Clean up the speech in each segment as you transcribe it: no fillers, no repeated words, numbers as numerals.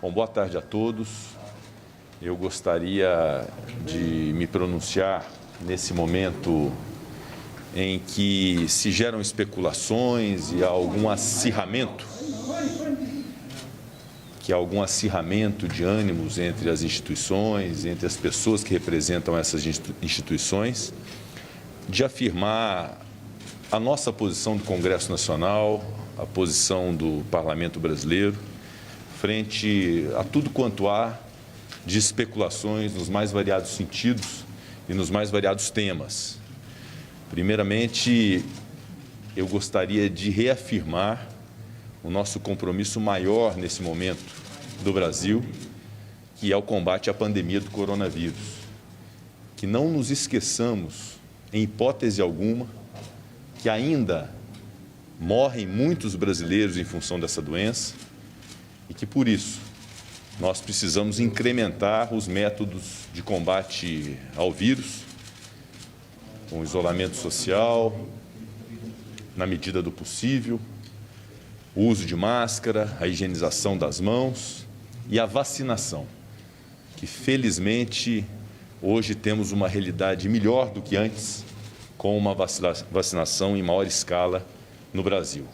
Bom, boa tarde a todos. Eu gostaria de me pronunciar nesse momento em que se geram especulações e há algum acirramento, de ânimos entre as instituições, entre as pessoas que representam essas instituições, de afirmar a nossa posição do Congresso Nacional, a posição do Parlamento Brasileiro, frente a tudo quanto há de especulações nos mais variados sentidos e nos mais variados temas. Primeiramente, eu gostaria de reafirmar o nosso compromisso maior nesse momento do Brasil, que é o combate à pandemia do coronavírus. Que não nos esqueçamos, em hipótese alguma, que ainda morrem muitos brasileiros em função dessa doença e que, por isso, nós precisamos incrementar os métodos de combate ao vírus, com isolamento social, na medida do possível, o uso de máscara, a higienização das mãos e a vacinação, que felizmente hoje temos uma realidade melhor do que antes, com uma vacinação em maior escala no Brasil.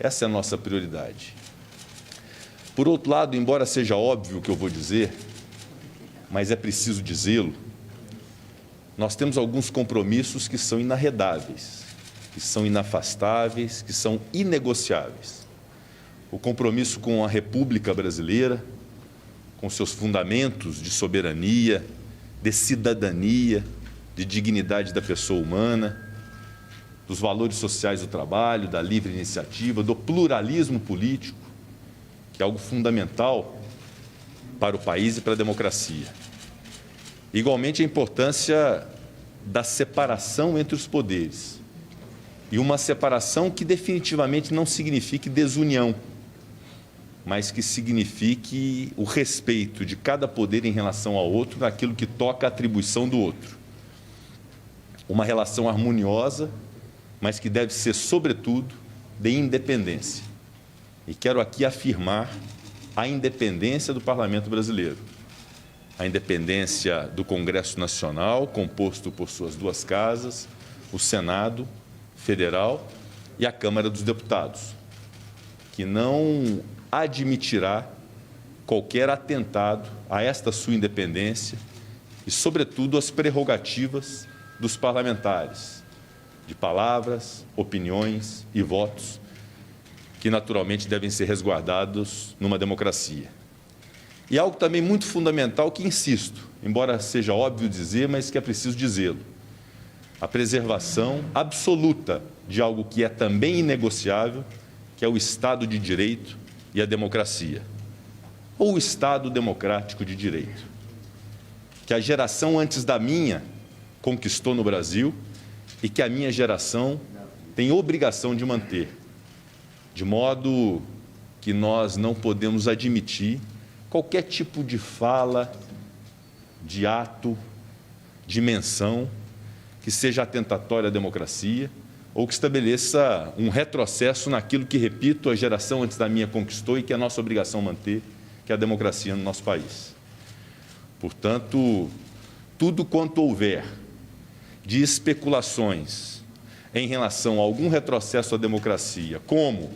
Essa é a nossa prioridade. Por outro lado, embora seja óbvio o que eu vou dizer, mas é preciso dizê-lo, nós temos alguns compromissos que são inarredáveis, que são inafastáveis, que são inegociáveis. O compromisso com a República Brasileira, com seus fundamentos de soberania, de cidadania, de dignidade da pessoa humana, dos valores sociais do trabalho, da livre iniciativa, do pluralismo político, que é algo fundamental para o país e para a democracia. Igualmente, a importância da separação entre os poderes, e uma separação que definitivamente não signifique desunião, mas que signifique o respeito de cada poder em relação ao outro naquilo que toca a atribuição do outro. Uma relação harmoniosa, mas que deve ser, sobretudo, de independência. E quero aqui afirmar a independência do Parlamento Brasileiro, a independência do Congresso Nacional, composto por suas duas casas, o Senado Federal e a Câmara dos Deputados, que não admitirá qualquer atentado a esta sua independência e, sobretudo, as prerrogativas dos parlamentares, de palavras, opiniões e votos, que naturalmente devem ser resguardados numa democracia. E algo também muito fundamental que insisto, embora seja óbvio dizer, mas que é preciso dizê-lo: a preservação absoluta de algo que é também inegociável, que é o Estado de Direito e a democracia, ou o Estado democrático de direito, que a geração antes da minha conquistou no Brasil e que a minha geração tem obrigação de manter, de modo que nós não podemos admitir qualquer tipo de fala, de ato, de menção que seja atentatória à democracia ou que estabeleça um retrocesso naquilo que, repito, a geração antes da minha conquistou e que é nossa obrigação manter, que é a democracia no nosso país. Portanto, tudo quanto houver de especulações em relação a algum retrocesso à democracia, como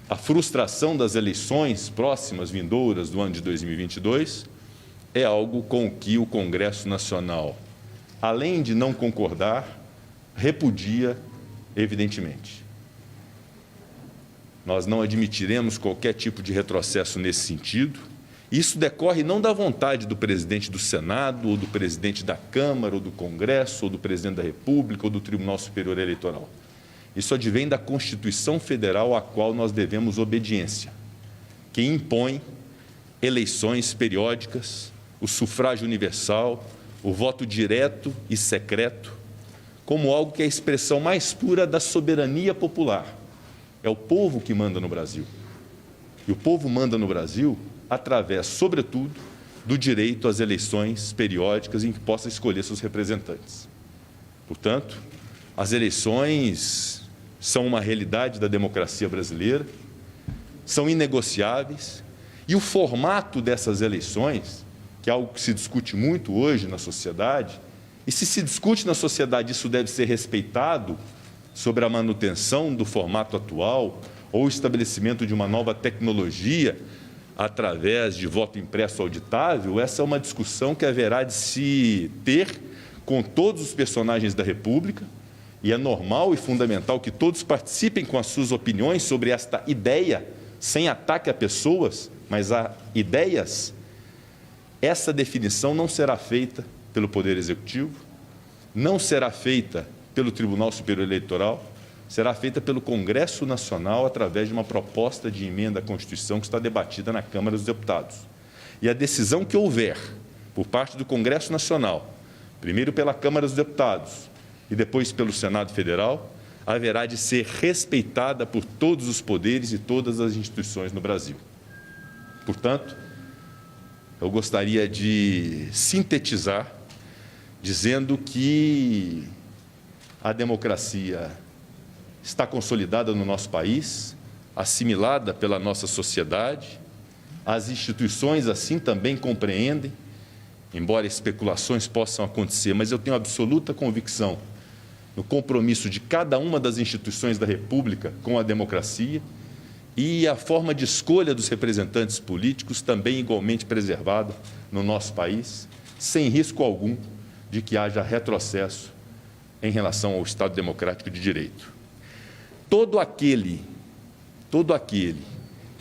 a frustração das eleições próximas, vindouras do ano de 2022, é algo com o que o Congresso Nacional, além de não concordar, repudia evidentemente. Nós não admitiremos qualquer tipo de retrocesso nesse sentido. Isso decorre não da vontade do presidente do Senado, ou do presidente da Câmara, ou do Congresso, ou do presidente da República, ou do Tribunal Superior Eleitoral. Isso advém da Constituição Federal, à qual nós devemos obediência, que impõe eleições periódicas, o sufrágio universal, o voto direto e secreto, como algo que é a expressão mais pura da soberania popular. É o povo que manda no Brasil. E o povo manda no Brasil através, sobretudo, do direito às eleições periódicas em que possa escolher seus representantes. Portanto, as eleições são uma realidade da democracia brasileira, são inegociáveis E o formato dessas eleições, que é algo que se discute muito hoje na sociedade, e se discute na sociedade isso deve ser respeitado sobre a manutenção do formato atual ou o estabelecimento de uma nova tecnologia através de voto impresso auditável, essa é uma discussão que haverá de se ter com todos os personagens da República, e é normal e fundamental que todos participem com as suas opiniões sobre esta ideia, sem ataque a pessoas, mas a ideias. Essa definição não será feita pelo Poder Executivo, não será feita pelo Tribunal Superior Eleitoral, será feita pelo Congresso Nacional através de uma proposta de emenda à Constituição que está debatida na Câmara dos Deputados. E a decisão que houver por parte do Congresso Nacional, primeiro pela Câmara dos Deputados e depois pelo Senado Federal, haverá de ser respeitada por todos os poderes e todas as instituições no Brasil. Portanto, eu gostaria de sintetizar dizendo que a democracia está consolidada no nosso país, assimilada pela nossa sociedade, as instituições assim também compreendem, embora especulações possam acontecer, mas eu tenho absoluta convicção no compromisso de cada uma das instituições da República com a democracia e a forma de escolha dos representantes políticos também igualmente preservada no nosso país, sem risco algum de que haja retrocesso em relação ao Estado Democrático de Direito. Todo aquele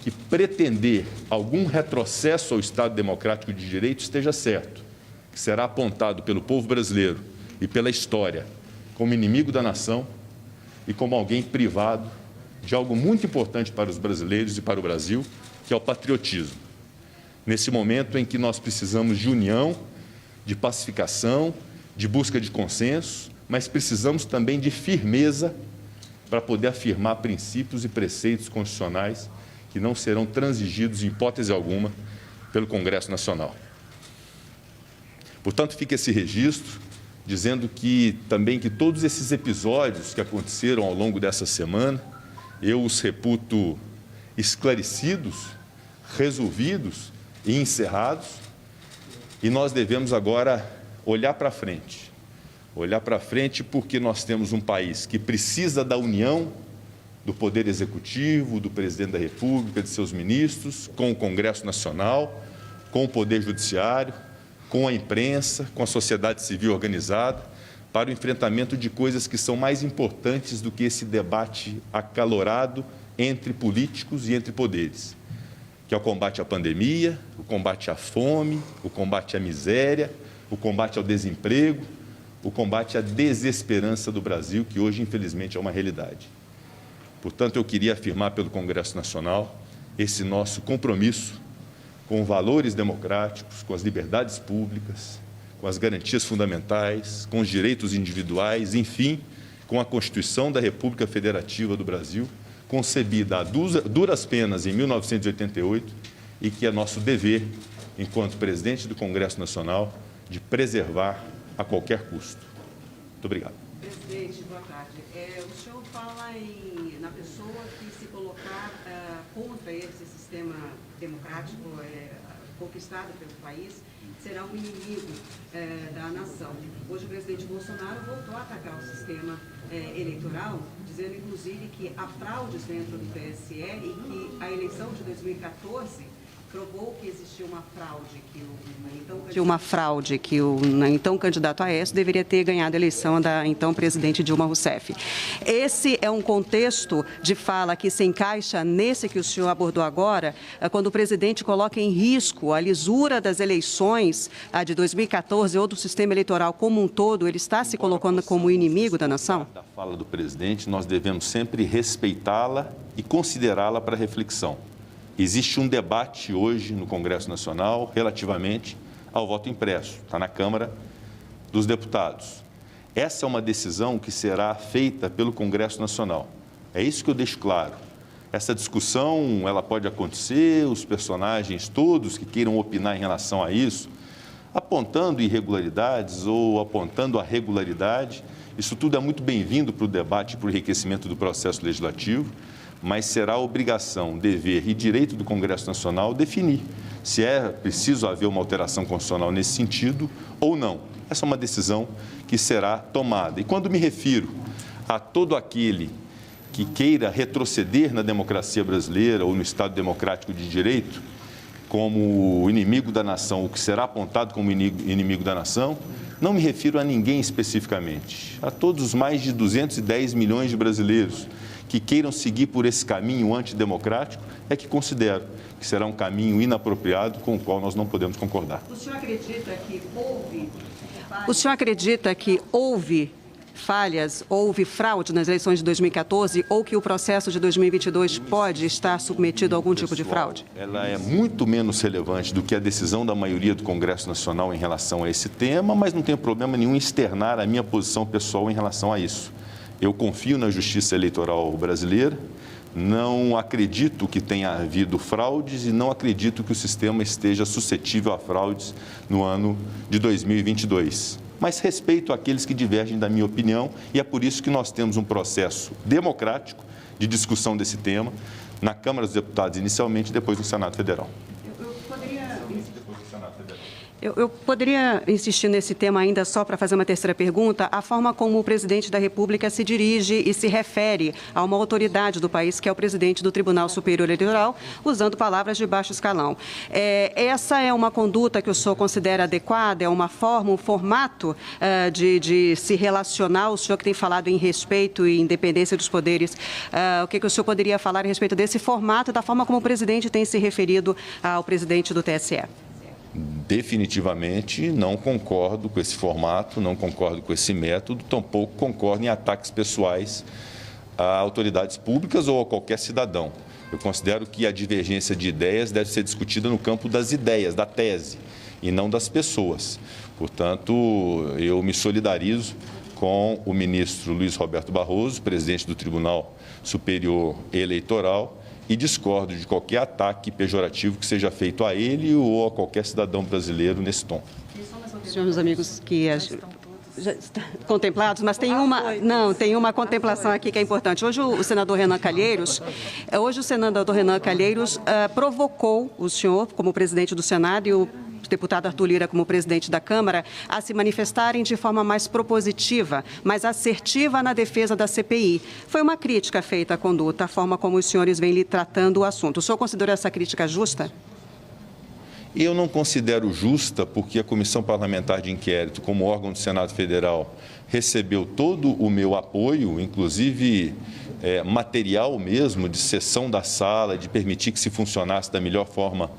que pretender algum retrocesso ao Estado Democrático de Direito esteja certo, que será apontado pelo povo brasileiro e pela história como inimigo da nação e como alguém privado de algo muito importante para os brasileiros e para o Brasil, que é o patriotismo. Nesse momento em que nós precisamos de união, de pacificação, de busca de consenso, mas precisamos também de firmeza para poder afirmar princípios e preceitos constitucionais que não serão transigidos em hipótese alguma pelo Congresso Nacional. Portanto, fica esse registro, dizendo que também que todos esses episódios que aconteceram ao longo dessa semana, eu os reputo esclarecidos, resolvidos e encerrados, e nós devemos agora olhar para frente. Olhar para frente porque nós temos um país que precisa da união do Poder Executivo, do Presidente da República, de seus ministros, com o Congresso Nacional, com o Poder Judiciário, com a imprensa, com a sociedade civil organizada, para o enfrentamento de coisas que são mais importantes do que esse debate acalorado entre políticos e entre poderes, que é o combate à pandemia, o combate à fome, o combate à miséria, o combate ao desemprego, o combate à desesperança do Brasil, que hoje, infelizmente, é uma realidade. Portanto, eu queria afirmar pelo Congresso Nacional esse nosso compromisso com valores democráticos, com as liberdades públicas, com as garantias fundamentais, com os direitos individuais, enfim, com a Constituição da República Federativa do Brasil, concebida a duras penas em 1988 e que é nosso dever, enquanto presidente do Congresso Nacional, de preservar a qualquer custo. Muito obrigado. Presidente, boa tarde. O senhor fala na pessoa que se colocar contra esse sistema democrático conquistado pelo país, será um inimigo da nação. Hoje o presidente Bolsonaro voltou a atacar o sistema eleitoral, dizendo inclusive que há fraudes dentro do TSE e que a eleição de 2014 provou que existia uma fraude, que o então candidato Aécio deveria ter ganhado a eleição da então presidente Dilma Rousseff. Esse é um contexto de fala que se encaixa nesse que o senhor abordou agora, quando o presidente coloca em risco a lisura das eleições de 2014 ou do sistema eleitoral como um todo, ele está se colocando como inimigo da nação? Da fala do presidente, nós devemos sempre respeitá-la e considerá-la para reflexão. Existe um debate hoje no Congresso Nacional relativamente ao voto impresso, está na Câmara dos Deputados. Essa é uma decisão que será feita pelo Congresso Nacional. É isso que eu deixo claro. Essa discussão, ela pode acontecer, os personagens todos que queiram opinar em relação a isso, apontando irregularidades ou apontando a regularidade, isso tudo é muito bem-vindo para o debate e para o enriquecimento do processo legislativo, mas será obrigação, dever e direito do Congresso Nacional definir se é preciso haver uma alteração constitucional nesse sentido ou não. Essa é uma decisão que será tomada. E quando me refiro a todo aquele que queira retroceder na democracia brasileira ou no Estado democrático de direito, como inimigo da nação, o que será apontado como inimigo da nação, não me refiro a ninguém especificamente, a todos os mais de 210 milhões de brasileiros que queiram seguir por esse caminho antidemocrático, é que considero que será um caminho inapropriado com o qual nós não podemos concordar. O senhor acredita que houve falhas, houve fraude nas eleições de 2014 ou que o processo de 2022 pode estar submetido a algum tipo de fraude? Ela é muito menos relevante do que a decisão da maioria do Congresso Nacional em relação a esse tema, mas não tenho problema nenhum em externar a minha posição pessoal em relação a isso. Eu confio na justiça eleitoral brasileira, não acredito que tenha havido fraudes e não acredito que o sistema esteja suscetível a fraudes no ano de 2022. Mas respeito aqueles que divergem da minha opinião e é por isso que nós temos um processo democrático de discussão desse tema na Câmara dos Deputados inicialmente e depois no Senado Federal. Eu poderia insistir nesse tema ainda só para fazer uma terceira pergunta, a forma como o presidente da República se dirige e se refere a uma autoridade do país, que é o presidente do Tribunal Superior Eleitoral, usando palavras de baixo escalão. Essa é uma conduta que o senhor considera adequada? É uma forma, um formato de se relacionar? O senhor que tem falado em respeito e independência dos poderes, o que o senhor poderia falar a respeito desse formato, da forma como o presidente tem se referido ao presidente do TSE? Definitivamente não concordo com esse formato, não concordo com esse método, tampouco concordo em ataques pessoais a autoridades públicas ou a qualquer cidadão. Eu considero que a divergência de ideias deve ser discutida no campo das ideias, da tese, e não das pessoas. Portanto, eu me solidarizo com o ministro Luiz Roberto Barroso, presidente do Tribunal Superior Eleitoral, e discordo de qualquer ataque pejorativo que seja feito a ele ou a qualquer cidadão brasileiro nesse tom. Senhores amigos que já estão contemplados, mas tem uma contemplação aqui que é importante. Hoje o senador Renan Calheiros provocou o senhor como presidente do Senado e o deputado Arthur Lira como presidente da Câmara a se manifestarem de forma mais propositiva, mais assertiva na defesa da CPI. Foi uma crítica feita à conduta, a forma como os senhores vêm lhe tratando o assunto. O senhor considera essa crítica justa? Eu não considero justa porque a Comissão Parlamentar de Inquérito, como órgão do Senado Federal, recebeu todo o meu apoio, inclusive material mesmo de sessão da sala, de permitir que se funcionasse da melhor forma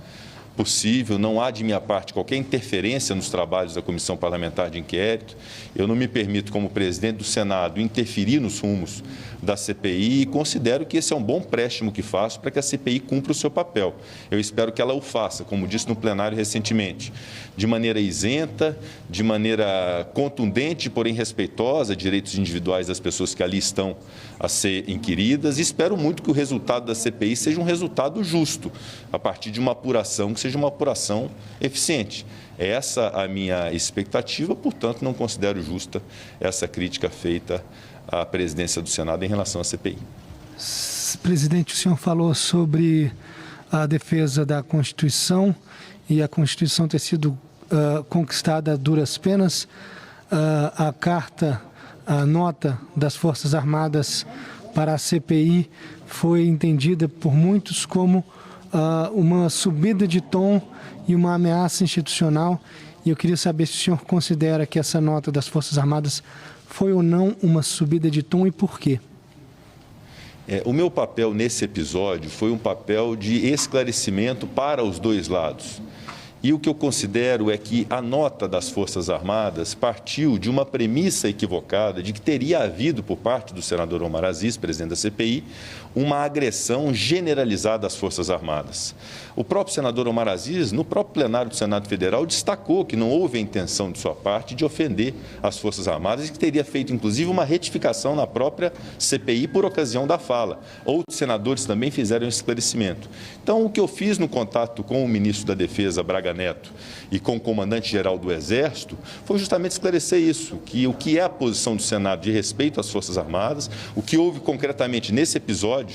possível. Não há de minha parte qualquer interferência nos trabalhos da Comissão Parlamentar de Inquérito. Eu não me permito, como presidente do Senado, interferir nos rumos da CPI e considero que esse é um bom empréstimo que faço para que a CPI cumpra o seu papel. Eu espero que ela o faça, como disse no plenário recentemente, de maneira isenta, de maneira contundente, porém respeitosa, direitos individuais das pessoas que ali estão a ser inquiridas, e espero muito que o resultado da CPI seja um resultado justo, a partir de uma apuração que seja uma apuração eficiente. É essa a minha expectativa, portanto, não considero justa essa crítica feita à presidência do Senado em relação à CPI. Presidente, o senhor falou sobre a defesa da Constituição e a Constituição ter sido conquistada a duras penas. A carta, a nota das Forças Armadas para a CPI foi entendida por muitos como uma subida de tom e uma ameaça institucional. E eu queria saber se o senhor considera que essa nota das Forças Armadas foi ou não uma subida de tom e por quê? O meu papel nesse episódio foi um papel de esclarecimento para os dois lados. E o que eu considero é que a nota das Forças Armadas partiu de uma premissa equivocada de que teria havido, por parte do senador Omar Aziz, presidente da CPI, uma agressão generalizada às Forças Armadas. O próprio senador Omar Aziz, no próprio plenário do Senado Federal, destacou que não houve a intenção de sua parte de ofender as Forças Armadas e que teria feito, inclusive, uma retificação na própria CPI por ocasião da fala. Outros senadores também fizeram esse esclarecimento. Então, o que eu fiz no contato com o ministro da Defesa, Braga Neto, e com o comandante-geral do Exército, foi justamente esclarecer isso, que o que é a posição do Senado de respeito às Forças Armadas, o que houve concretamente nesse episódio,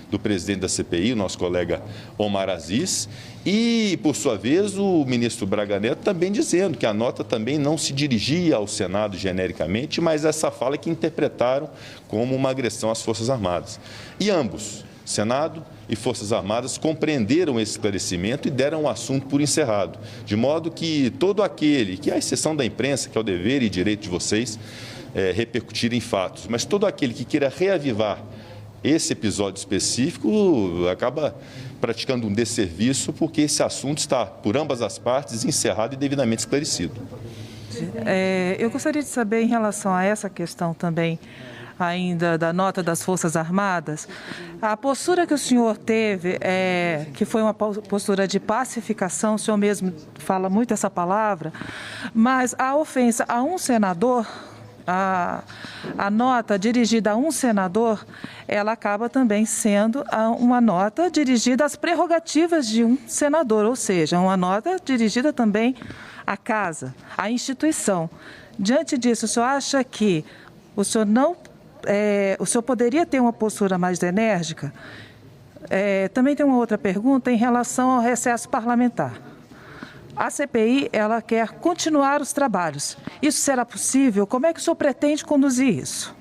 do presidente da CPI, o nosso colega Omar Aziz, e, por sua vez, o ministro Braga Neto também dizendo que a nota também não se dirigia ao Senado genericamente, mas essa fala que interpretaram como uma agressão às Forças Armadas. E ambos, Senado e Forças Armadas, compreenderam esse esclarecimento e deram o assunto por encerrado, de modo que todo aquele, que é a exceção da imprensa, que é o dever e direito de vocês, repercutir em fatos, mas todo aquele que queira reavivar esse episódio específico acaba praticando um desserviço, porque esse assunto está, por ambas as partes, encerrado e devidamente esclarecido. Eu gostaria de saber, em relação a essa questão também, ainda da nota das Forças Armadas, a postura que o senhor teve, que foi uma postura de pacificação, o senhor mesmo fala muito essa palavra, mas a ofensa a um senador, a nota dirigida a um senador, ela acaba também sendo uma nota dirigida às prerrogativas de um senador, ou seja, uma nota dirigida também à casa, à instituição. Diante disso, o senhor acha que o senhor o senhor poderia ter uma postura mais enérgica? Também tem uma outra pergunta em relação ao recesso parlamentar. A CPI, ela quer continuar os trabalhos. Isso será possível? Como é que o senhor pretende conduzir isso?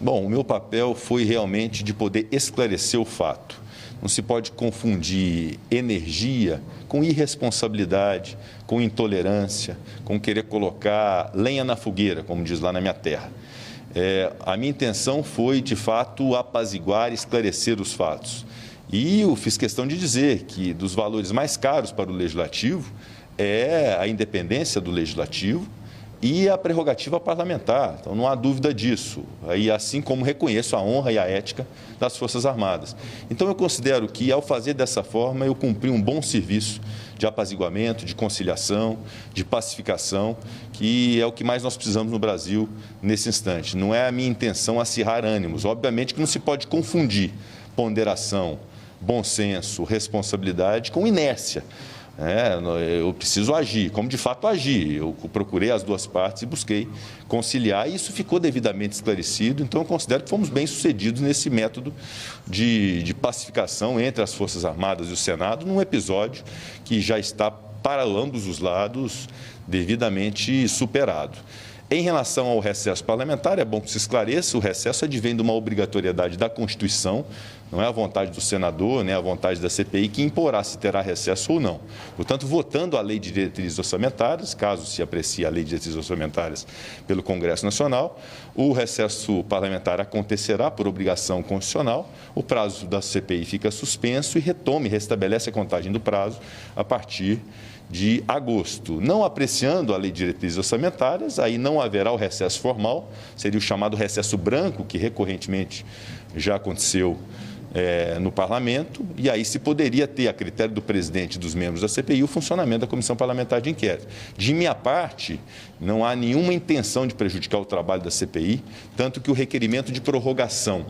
Bom, o meu papel foi realmente de poder esclarecer o fato. Não se pode confundir energia com irresponsabilidade, com intolerância, com querer colocar lenha na fogueira, como diz lá na minha terra. A minha intenção foi, de fato, apaziguar e esclarecer os fatos. E eu fiz questão de dizer que dos valores mais caros para o Legislativo é a independência do Legislativo e a prerrogativa parlamentar. Então, não há dúvida disso. Aí, assim como reconheço a honra e a ética das Forças Armadas. Então, eu considero que, ao fazer dessa forma, eu cumpri um bom serviço de apaziguamento, de conciliação, de pacificação, que é o que mais nós precisamos no Brasil nesse instante. Não é a minha intenção acirrar ânimos. Obviamente que não se pode confundir ponderação, bom senso, responsabilidade com inércia. Eu preciso agir, como de fato agi. Eu procurei as duas partes e busquei conciliar, e isso ficou devidamente esclarecido. Então, eu considero que fomos bem-sucedidos nesse método de pacificação entre as Forças Armadas e o Senado, num episódio que já está, para ambos os lados, devidamente superado. Em relação ao recesso parlamentar, é bom que se esclareça, o recesso advém de uma obrigatoriedade da Constituição, não é a vontade do senador, nem a vontade da CPI que imporá se terá recesso ou não. Portanto, votando a Lei de Diretrizes Orçamentárias, caso se aprecie a Lei de Diretrizes Orçamentárias pelo Congresso Nacional, o recesso parlamentar acontecerá por obrigação constitucional, o prazo da CPI fica suspenso e restabelece a contagem do prazo a partir de agosto. Não apreciando a Lei de Diretrizes Orçamentárias, aí não haverá o recesso formal, seria o chamado recesso branco, que recorrentemente já aconteceu no Parlamento, e aí se poderia ter, a critério do presidente e dos membros da CPI, o funcionamento da Comissão Parlamentar de Inquérito. De minha parte, não há nenhuma intenção de prejudicar o trabalho da CPI, tanto que o requerimento de prorrogação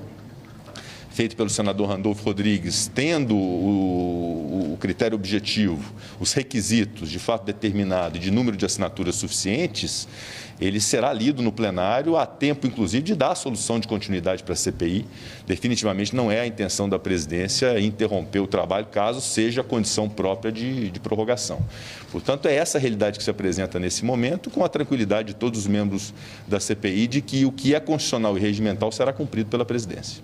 feito pelo senador Randolfo Rodrigues, tendo o critério objetivo, os requisitos de fato determinado e de número de assinaturas suficientes, ele será lido no plenário a tempo, inclusive, de dar a solução de continuidade para a CPI. Definitivamente não é a intenção da presidência interromper o trabalho, caso seja a condição própria de prorrogação. Portanto, é essa a realidade que se apresenta nesse momento, com a tranquilidade de todos os membros da CPI de que o que é constitucional e regimental será cumprido pela presidência.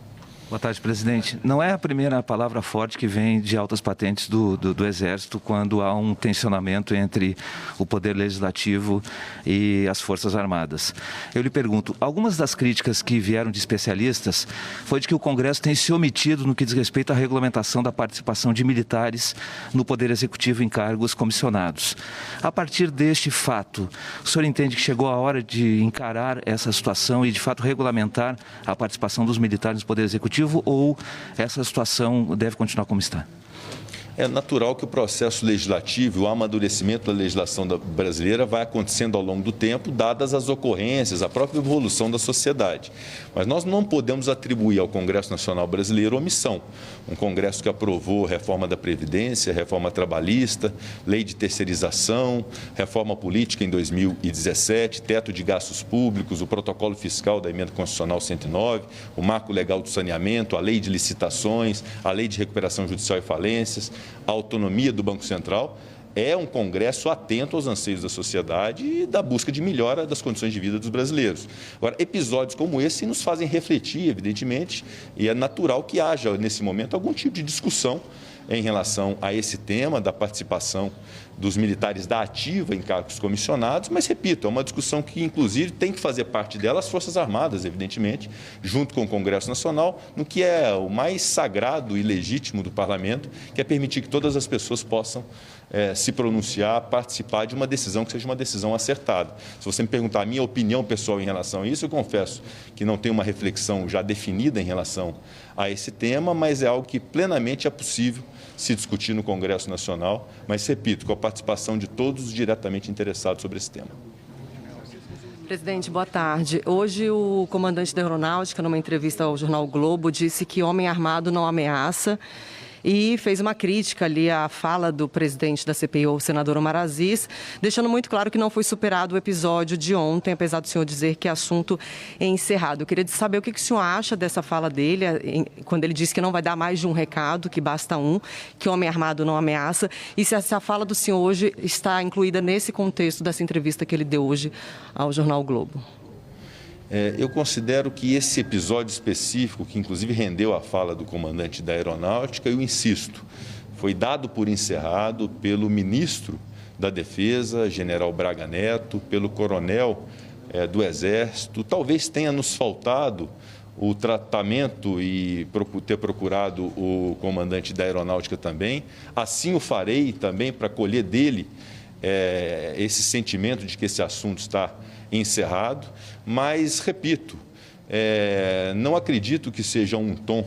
Boa tarde, presidente. Não é a primeira palavra forte que vem de altas patentes do Exército quando há um tensionamento entre o Poder Legislativo e as Forças Armadas. Eu lhe pergunto, algumas das críticas que vieram de especialistas foi de que o Congresso tem se omitido no que diz respeito à regulamentação da participação de militares no Poder Executivo em cargos comissionados. A partir deste fato, o senhor entende que chegou a hora de encarar essa situação e, de fato, regulamentar a participação dos militares no Poder Executivo, ou essa situação deve continuar como está? É natural que o processo legislativo, o amadurecimento da legislação brasileira vai acontecendo ao longo do tempo, dadas as ocorrências, a própria evolução da sociedade. Mas nós não podemos atribuir ao Congresso Nacional Brasileiro omissão. Um Congresso que aprovou reforma da Previdência, reforma trabalhista, lei de terceirização, reforma política em 2017, teto de gastos públicos, o protocolo fiscal da Emenda Constitucional 109, o marco legal do saneamento, a lei de licitações, a lei de recuperação judicial e falências, a autonomia do Banco Central. É um Congresso atento aos anseios da sociedade e da busca de melhora das condições de vida dos brasileiros. Agora, episódios como esse nos fazem refletir, evidentemente, e é natural que haja, nesse momento, algum tipo de discussão em relação a esse tema da participação dos militares da ativa em cargos comissionados, mas, repito, é uma discussão que, inclusive, tem que fazer parte dela as Forças Armadas, evidentemente, junto com o Congresso Nacional, no que é o mais sagrado e legítimo do Parlamento, que é permitir que todas as pessoas possam se pronunciar, participar de uma decisão que seja uma decisão acertada. Se você me perguntar a minha opinião pessoal em relação a isso, eu confesso que não tenho uma reflexão já definida em relação a esse tema, mas é algo que plenamente é possível se discutir no Congresso Nacional, mas, repito, com a participação de todos os diretamente interessados sobre esse tema. Presidente, boa tarde. Hoje o comandante da Aeronáutica, numa entrevista ao jornal o Globo, disse que homem armado não ameaça e fez uma crítica ali à fala do presidente da CPI, o senador Omar Aziz, deixando muito claro que não foi superado o episódio de ontem, apesar do senhor dizer que é assunto encerrado. Eu queria saber o que o senhor acha dessa fala dele, quando ele disse que não vai dar mais de um recado, que basta um, que homem armado não ameaça, e se essa fala do senhor hoje está incluída nesse contexto dessa entrevista que ele deu hoje ao jornal o Globo. Eu considero que esse episódio específico, que inclusive rendeu a fala do comandante da Aeronáutica, eu insisto, foi dado por encerrado pelo ministro da Defesa, general Braga Neto, pelo coronel do Exército. Talvez tenha nos faltado o tratamento e ter procurado o comandante da Aeronáutica também. Assim o farei também para colher dele esse sentimento de que esse assunto está encerrado, mas, repito, não acredito que seja um tom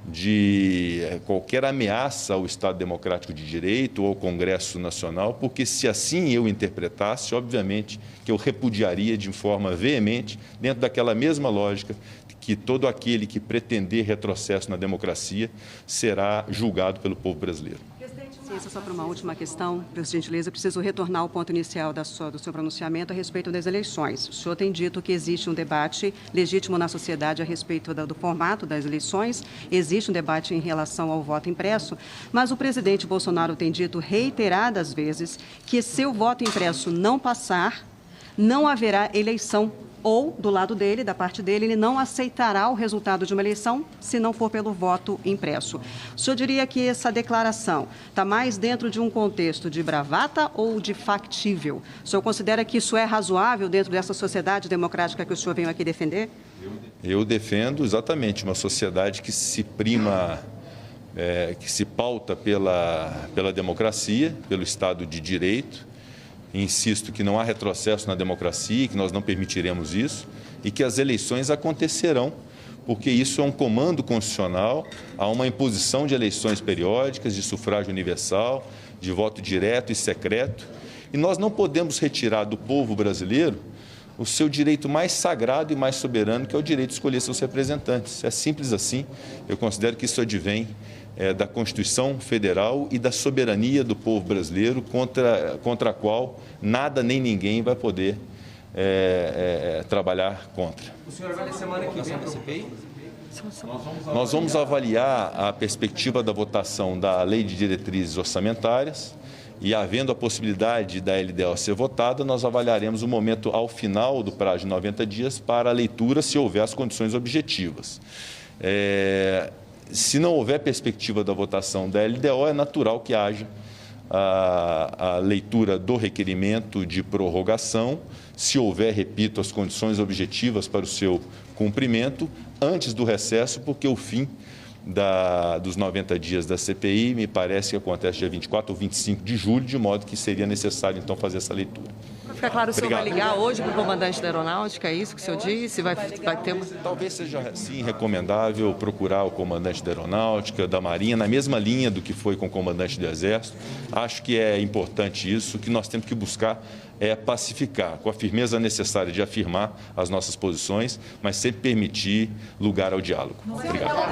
de qualquer ameaça ao Estado Democrático de Direito ou ao Congresso Nacional, porque se assim eu interpretasse, obviamente que eu repudiaria de forma veemente, dentro daquela mesma lógica, que todo aquele que pretender retrocesso na democracia será julgado pelo povo brasileiro. Só para uma última questão, por gentileza, eu preciso retornar ao ponto inicial do seu pronunciamento a respeito das eleições. O senhor tem dito que existe um debate legítimo na sociedade a respeito do formato das eleições, existe um debate em relação ao voto impresso, mas o presidente Bolsonaro tem dito reiteradas vezes que se o voto impresso não passar, não haverá eleição. Ou, do lado dele, da parte dele, ele não aceitará o resultado de uma eleição se não for pelo voto impresso. O senhor diria que essa declaração está mais dentro de um contexto de bravata ou de factível? O senhor considera que isso é razoável dentro dessa sociedade democrática que o senhor veio aqui defender? Eu defendo exatamente uma sociedade que se prima, que se pauta pela democracia, pelo Estado de Direito. Insisto que não há retrocesso na democracia, que nós não permitiremos isso e que as eleições acontecerão, porque isso é um comando constitucional, há uma imposição de eleições periódicas, de sufrágio universal, de voto direto e secreto, e nós não podemos retirar do povo brasileiro o seu direito mais sagrado e mais soberano, que é o direito de escolher seus representantes. É simples assim. Eu considero que isso advém da Constituição Federal e da soberania do povo brasileiro, contra a qual nada nem ninguém vai poder trabalhar contra. O senhor vai na semana que vem para o CPI? Nós vamos avaliar a perspectiva da votação da Lei de Diretrizes Orçamentárias e, havendo a possibilidade da LDO ser votada, nós avaliaremos o momento ao final do prazo de 90 dias para a leitura, se houver as condições objetivas. Se não houver perspectiva da votação da LDO, é natural que haja a leitura do requerimento de prorrogação, se houver, repito, as condições objetivas para o seu cumprimento, antes do recesso, porque o fim dos 90 dias da CPI me parece que acontece dia 24 ou 25 de julho, de modo que seria necessário, então, fazer essa leitura. ficar claro, o senhor vai ligar hoje para o comandante da Aeronáutica, é isso que o senhor disse? Vai ter uma... Talvez seja, sim, recomendável procurar o comandante da Aeronáutica, da Marinha, na mesma linha do que foi com o comandante do Exército. Acho que é importante isso, que nós temos que buscar é pacificar, com a firmeza necessária de afirmar as nossas posições, mas sempre permitir lugar ao diálogo. Obrigado.